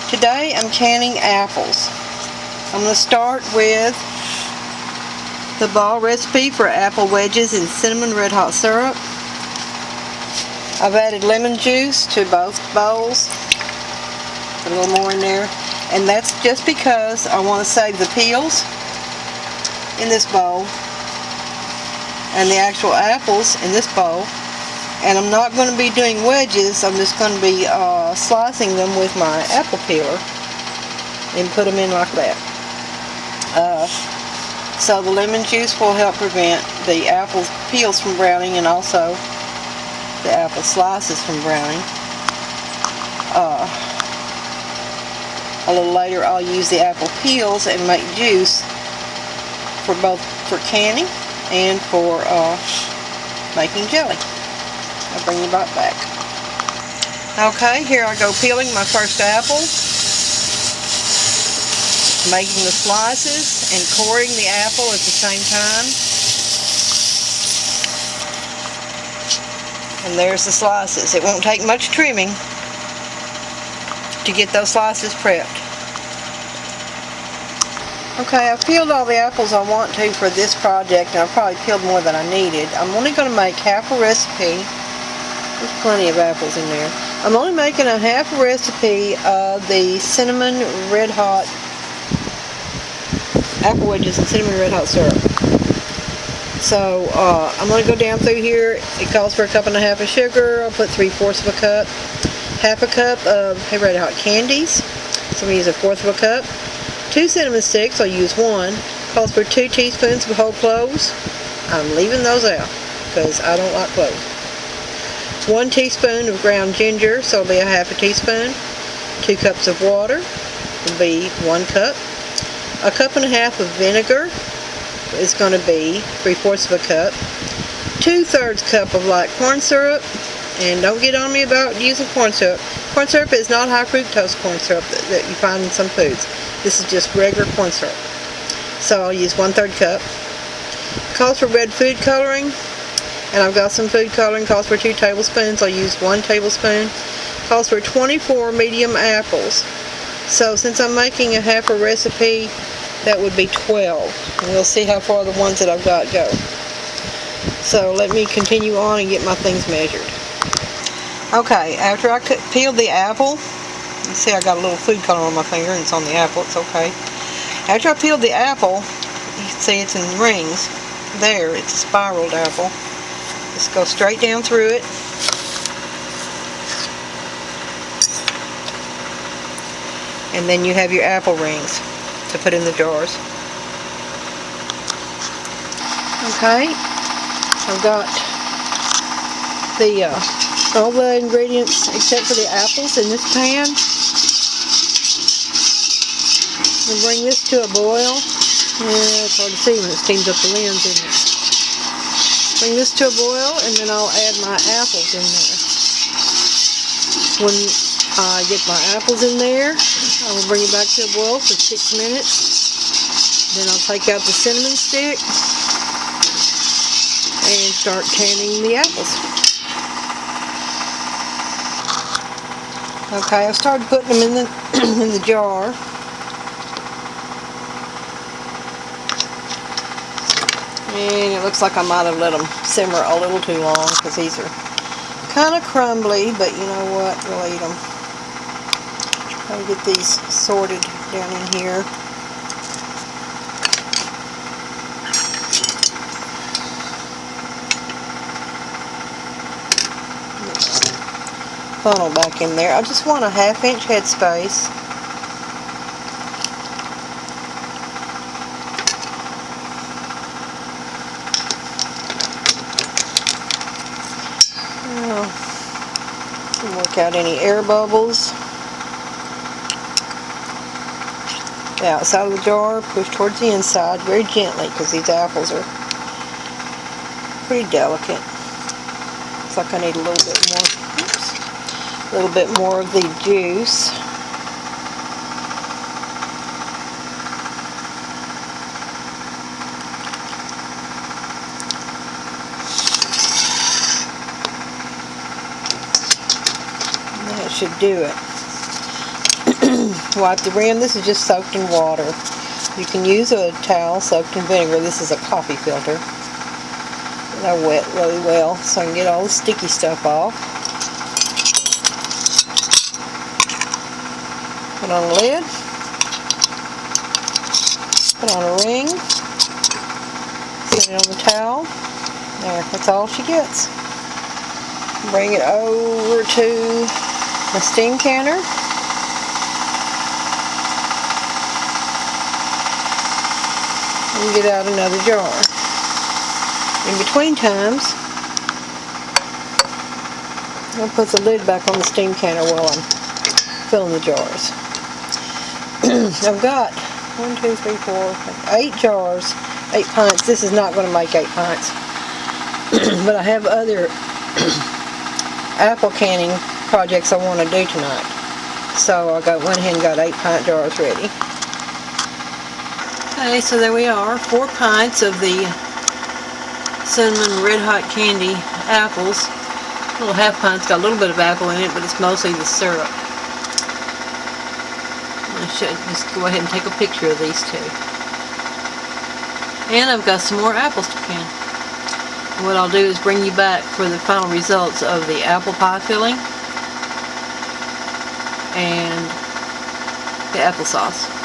Today I'm canning apples. I'm going to start with the ball recipe for apple wedges in cinnamon red hot syrup. I've added lemon juice to both bowls. Put a little more in there. And that's just because I want to save the peels in this bowl and the actual apples in this bowl. And I'm not going to be doing wedges, I'm just going to be slicing them with my apple peeler and put them in like that. So the lemon juice will help prevent the apple peels from browning and also the apple slices from browning. A little later I'll use the apple peels and make juice for both for canning and for making jelly. I'll bring you right back. Okay, here I go peeling my first apple, making the slices and coring the apple at the same time. And there's the slices. It won't take much trimming to get those slices prepped. Okay, I've peeled all the apples I want to for this project, and I've probably peeled more than I needed. I'm only going to make half a recipe. There's plenty of apples in there. I'm only making a half a recipe of the cinnamon red hot apple wedges and cinnamon red hot syrup. So I'm going to go down through here. It calls for a cup and a half of sugar. I'll put 3/4 of a cup. Half a cup of red hot candies. So I'm going to use 1/4 of a cup. 2 cinnamon sticks. I'll use 1. Calls for 2 teaspoons of whole cloves. I'm leaving those out because I don't like cloves. 1 teaspoon of ground ginger, so it'll be a half a teaspoon. 2 cups of water will be 1 cup. A cup and a half of vinegar is going to be 3/4 of a cup. 2/3 cup of light corn syrup, and don't get on me about using corn syrup. Corn syrup is not high fructose corn syrup that you find in some foods. This is just regular corn syrup. So I'll use 1/3 cup. Calls for red food coloring. And I've got some food coloring. Calls for 2 tablespoons. I'll use 1 tablespoon. Calls for 24 medium apples. So since I'm making a half a recipe, that would be 12. And we'll see how far the ones that I've got go. So let me continue on and get my things measured. Okay, after I peeled the apple, you see I got a little food color on my finger and it's on the apple, it's okay. After I peeled the apple, you can see it's in rings. There, it's a spiraled apple. Just go straight down through it. And then you have your apple rings to put in the jars. Okay, I've got all the ingredients except for the apples in this pan. I'll bring this to a boil. Yeah, it's hard to see when it steams up the lens, isn't it? Bring this to a boil, and then I'll add my apples in there. When I get my apples in there, I will bring it back to a boil for 6 minutes. Then I'll take out the cinnamon stick and start canning the apples. Okay, I've started putting them in the jar. And it looks like I might have let them simmer a little too long because these are kind of crumbly, but you know what, we'll eat them. Try to get these sorted down in here. Funnel back in there. I just want a 1/2 inch headspace. Work out any air bubbles. The outside of the jar, push towards the inside very gently because these apples are pretty delicate. Looks like I need a little bit more. Oops, a little bit more of the juice. That should do it. wipe the rim. This is just soaked in water. You can use a towel soaked in vinegar. This is a coffee filter that I wet really well so I can get all the sticky stuff off. Put on a lid. Put on a ring. Set it on the towel. There, that's all she gets. Bring it over to the steam canner. And get out another jar. In between times, I'll put the lid back on the steam canner while I'm filling the jars. I've got 1, 2, 3, 4, 8 jars, 8 pints. This is not going to make 8 pints, but I have other apple canning projects I want to do tonight. So I went ahead and got 8 pint jars ready. Okay, so there we are, 4 pints of the cinnamon red hot candy apples. Little half pint's got a little bit of apple in it, but it's mostly the syrup. I should just go ahead and take a picture of these two. And I've got some more apples to can. And what I'll do is bring you back for the final results of the apple pie filling and the applesauce.